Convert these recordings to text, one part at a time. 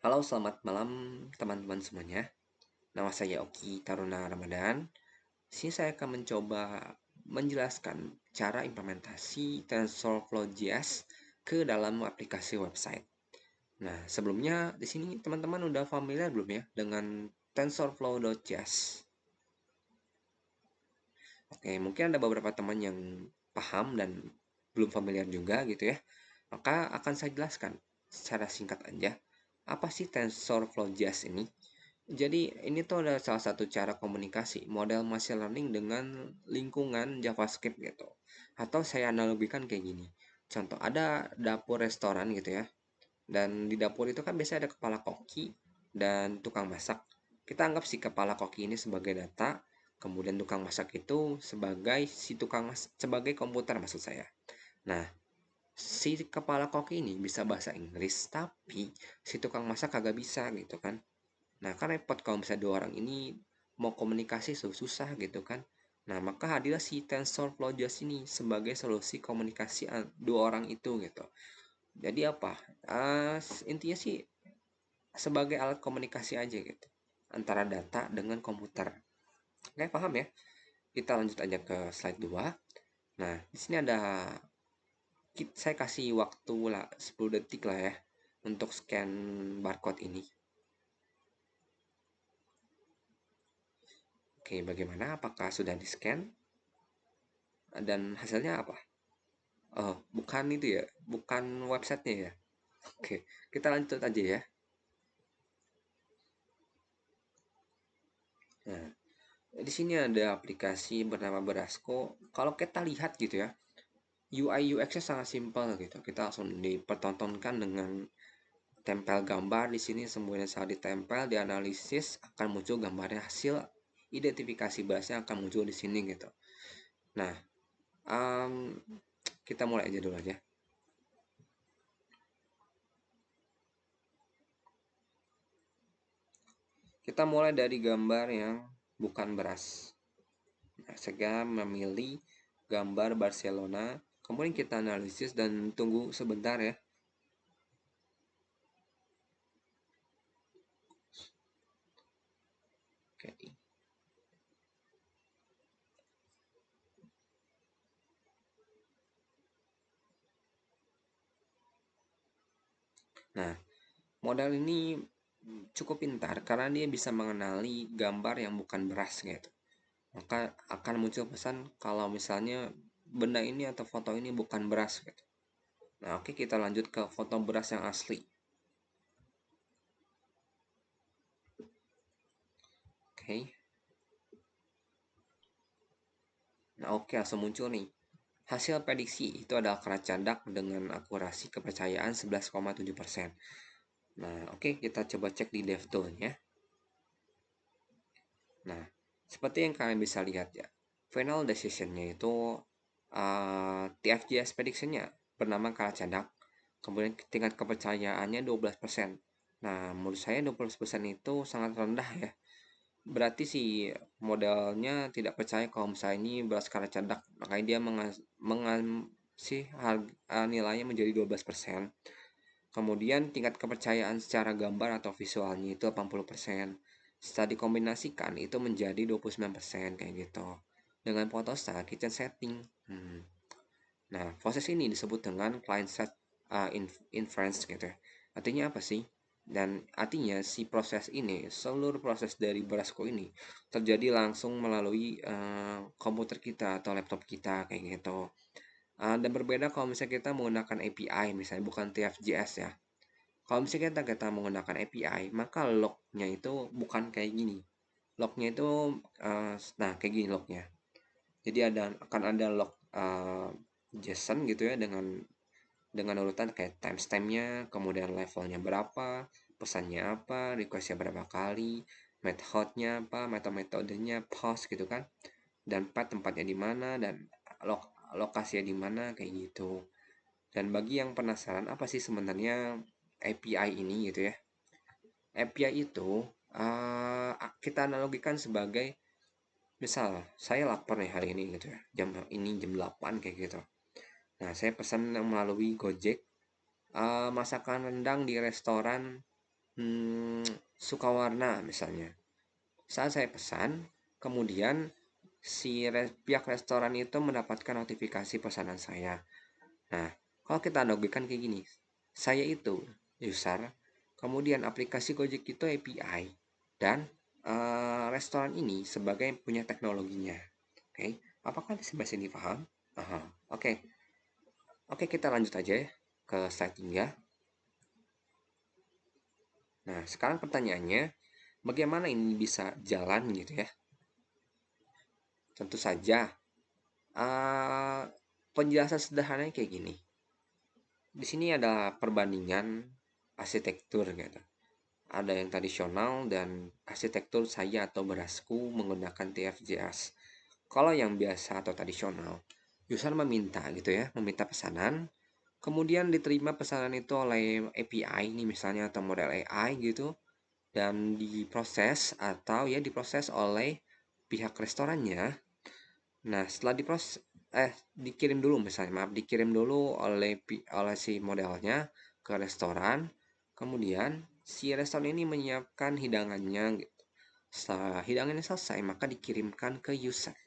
Halo, selamat malam teman-teman semuanya. Nama saya Oki Taruna Ramadan. Di sini saya akan mencoba menjelaskan cara implementasi TensorFlow.js ke dalam aplikasi website. Nah, sebelumnya di sini teman-teman udah familiar belum ya dengan TensorFlow.js? Oke, mungkin ada beberapa teman yang paham dan belum familiar juga gitu ya. Maka akan saya jelaskan secara singkat aja. Apa sih TensorFlow.js ini? Jadi ini tuh ada salah satu cara komunikasi model machine learning dengan lingkungan JavaScript gitu. Atau saya analogikan kayak gini. Contoh ada dapur restoran gitu ya. Dan di dapur itu kan biasanya ada kepala koki dan tukang masak. Kita anggap si kepala koki ini sebagai data, kemudian tukang masak itu sebagai komputer maksud saya. Nah, si kepala koki ini bisa bahasa Inggris, tapi si tukang masak kagak bisa gitu kan. Nah, kan repot kalau misalnya dua orang ini mau komunikasi susah gitu kan. Nah, maka hadirlah si TensorFlow.js ini sebagai solusi komunikasi dua orang itu gitu. Jadi apa? Intinya sih sebagai alat komunikasi aja gitu antara data dengan komputer. Oke, paham ya? Kita lanjut aja ke slide 2. Nah, di sini ada saya kasih waktu lah 10 detik lah ya untuk scan barcode ini. Oke, bagaimana? Apakah sudah di-scan? Dan hasilnya apa? Oh, bukan itu ya, bukan websitenya ya. Oke, kita lanjut aja ya. Nah, di sini ada aplikasi bernama Berasco. Kalau kita lihat gitu ya, UI UX-nya sangat simpel gitu. Kita langsung dipertontonkan dengan tempel gambar di sini, semuanya saat ditempel, dianalisis akan muncul gambarnya, hasil identifikasi bahasa akan muncul di sini gitu. Nah, um, kita mulai aja dulu aja. Kita mulai dari gambar yang bukan beras. Nah, saya memilih gambar Barcelona, kemudian kita analisis dan tunggu sebentar ya. Oke. Nah, model ini cukup pintar karena dia bisa mengenali gambar yang bukan beras gitu. Maka akan muncul pesan kalau misalnya benda ini atau foto ini bukan beras gitu. Nah, oke, kita lanjut ke foto beras yang asli. Oke. Nah, oke, langsung muncul nih. Hasil prediksi itu adalah keracadak dengan akurasi kepercayaan 11,7%. Nah, oke, kita coba cek di DevTool ya. Nah, seperti yang kalian bisa lihat ya, final decision-nya itu TFGS prediction-nya bernama keracadak. Kemudian tingkat kepercayaannya 12%. Nah, menurut saya 12% itu sangat rendah ya. Berarti si modelnya tidak percaya kalau misalnya ini beras keracadak. Makanya dia mengasih nilainya menjadi 12%. Kemudian tingkat kepercayaan secara gambar atau visualnya itu 80%. Setelah dikombinasikan itu menjadi 29% kayak gitu. Dengan photostat kitchen setting. Nah, proses ini disebut dengan client side inference gitu ya. Artinya apa sih? Dan artinya si proses ini, seluruh proses dari Brasco ini terjadi langsung melalui komputer kita atau laptop kita kayak gitu. Dan berbeda kalau misalnya kita menggunakan API, misalnya bukan TFGS ya. Kalau misalnya kita menggunakan API, maka lognya itu bukan kayak gini. Lognya itu, nah kayak gini lognya. Jadi akan ada log JSON gitu ya dengan urutan kayak timestampnya, kemudian levelnya berapa, pesannya apa, requestnya berapa kali, methodenya apa, metodenya, post gitu kan, dan path tempatnya di mana, dan lokasinya di mana kayak gitu. Dan bagi yang penasaran apa sih sebenarnya API ini gitu ya, API itu kita analogikan sebagai misal saya lapar nih hari ini gitu ya, jam ini jam 8 kayak gitu. Nah, saya pesan melalui Gojek masakan rendang di restoran suka warna misalnya. Saat saya pesan, kemudian pihak restoran itu mendapatkan notifikasi pesanan saya. Nah, kalau kita analogikan kayak gini, saya itu user, kemudian aplikasi Gojek itu API, dan restoran ini sebagai punya teknologinya. Oke, apakah sampai sini paham? Aha, oke. Oke, kita lanjut aja ya ke slide 3. Nah, sekarang pertanyaannya, bagaimana ini bisa jalan gitu ya? Tentu saja, uh, penjelasan sederhananya kayak gini. Di sini ada perbandingan arsitektur gitu. Ada yang tradisional dan arsitektur saya atau berasku menggunakan TFJS. Kalau yang biasa atau tradisional, user meminta gitu ya, meminta pesanan, kemudian diterima pesanan itu oleh API ini misalnya atau model AI gitu, dan diproses atau ya diproses oleh pihak restorannya. Nah, setelah dikirim dulu misalnya, maaf, dikirim dulu oleh si modelnya ke restoran. Kemudian si restoran ini menyiapkan hidangannya gitu. Setelah hidangannya selesai, maka dikirimkan ke user.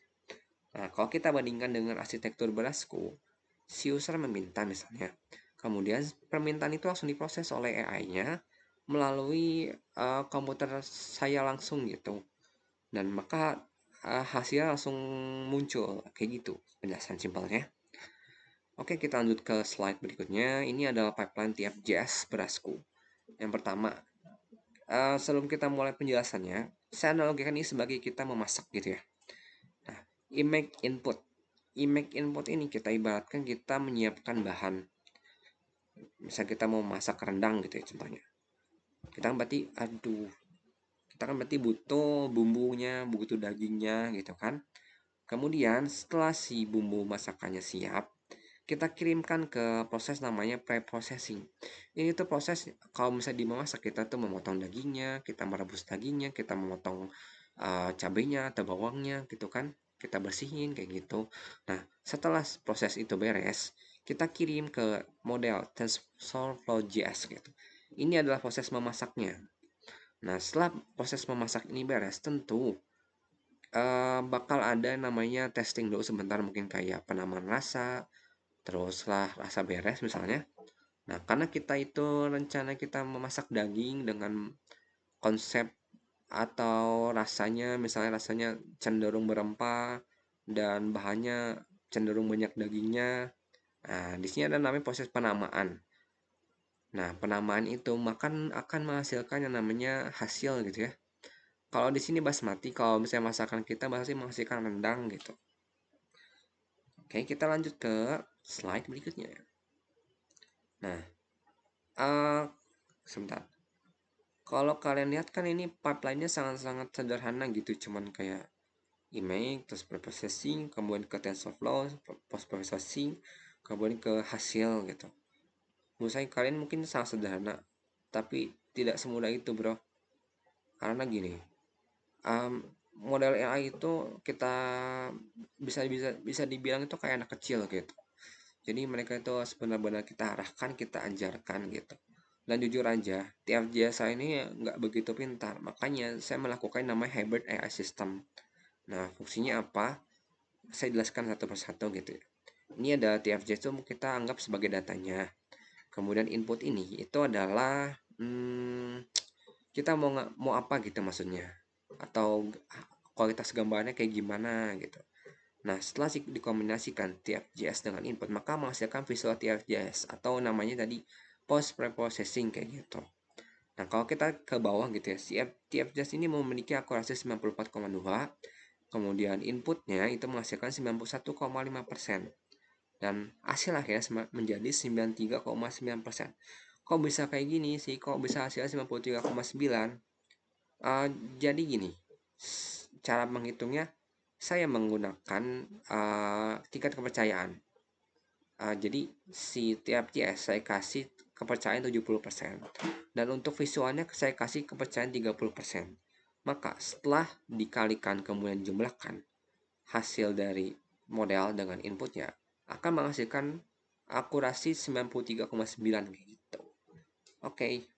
Nah, kalau kita bandingkan dengan arsitektur berasku, si user meminta misalnya. Kemudian permintaan itu langsung diproses oleh AI-nya melalui komputer saya langsung gitu. Dan maka hasilnya langsung muncul kayak gitu penjelasan simpelnya. Oke, kita lanjut ke slide berikutnya. Ini adalah pipeline tiap JS berasku. Yang pertama, sebelum kita mulai penjelasannya, saya analogikan ini sebagai kita memasak gitu ya. Nah, image input ini kita ibaratkan kita menyiapkan bahan. Misal kita mau masak rendang gitu ya contohnya, kita kan berarti butuh bumbunya, butuh dagingnya gitu kan. Kemudian setelah si bumbu masakannya siap, kita kirimkan ke proses namanya pre-processing. Ini tuh proses kalau misalnya dimasak, kita tuh memotong dagingnya, kita merebus dagingnya, kita memotong cabenya atau bawangnya gitu kan. Kita bersihin kayak gitu. Nah, setelah proses itu beres, kita kirim ke model TensorFlow.js gitu. Ini adalah proses memasaknya. Nah, setelah proses memasak ini beres, tentu bakal ada namanya testing dulu sebentar, mungkin kayak penamaan rasa, teruslah rasa beres misalnya. Nah, karena kita itu rencana kita memasak daging dengan konsep atau rasanya, misalnya rasanya cenderung berempah dan bahannya cenderung banyak dagingnya. Nah, di sini ada namanya proses penamaan. Nah, penamaan itu akan menghasilkan yang namanya hasil gitu ya. Kalau di sini basmati, kalau misalnya masakan kita pasti menghasilkan rendang gitu. Oke, kita lanjut ke slide berikutnya. Nah, uh, sebentar. Kalau kalian lihat kan ini pipeline-nya sangat-sangat sederhana gitu, cuman kayak image, terus preprocessing, kemudian ke TensorFlow, post processing, kemudian ke hasil gitu. Menurut saya kalian mungkin sangat sederhana, tapi tidak semudah itu, bro. Karena gini, um, model AI itu kita bisa bisa bisa dibilang itu kayak anak kecil gitu. Jadi mereka itu benar-benar kita arahkan, kita ajarkan gitu. Dan jujur aja, TFJ saya ini nggak begitu pintar. Makanya saya melakukan namanya hybrid AI system. Nah, fungsinya apa? Saya jelaskan satu persatu gitu ya. Ini ada TFJ itu kita anggap sebagai datanya. Kemudian input ini itu adalah kita mau apa gitu maksudnya. Atau kualitas gambarnya kayak gimana gitu. Nah, setelah dikombinasikan TFJS dengan input, maka menghasilkan visual TFJS atau namanya tadi post preprocessing kayak gitu. Nah, kalau kita ke bawah gitu ya, si TFJS ini memiliki akurasi 94,2, kemudian inputnya itu menghasilkan 91,5%, dan hasil akhirnya menjadi 93,9%. Kok bisa kayak gini sih? Kok bisa hasilnya 93,9? Jadi gini, cara menghitungnya saya menggunakan tingkat kepercayaan. Jadi si tiap TS saya kasih kepercayaan 70%, dan untuk visualnya saya kasih kepercayaan 30%. Maka setelah dikalikan kemudian jumlahkan hasil dari model dengan inputnya akan menghasilkan akurasi 93,9 gitu. Oke,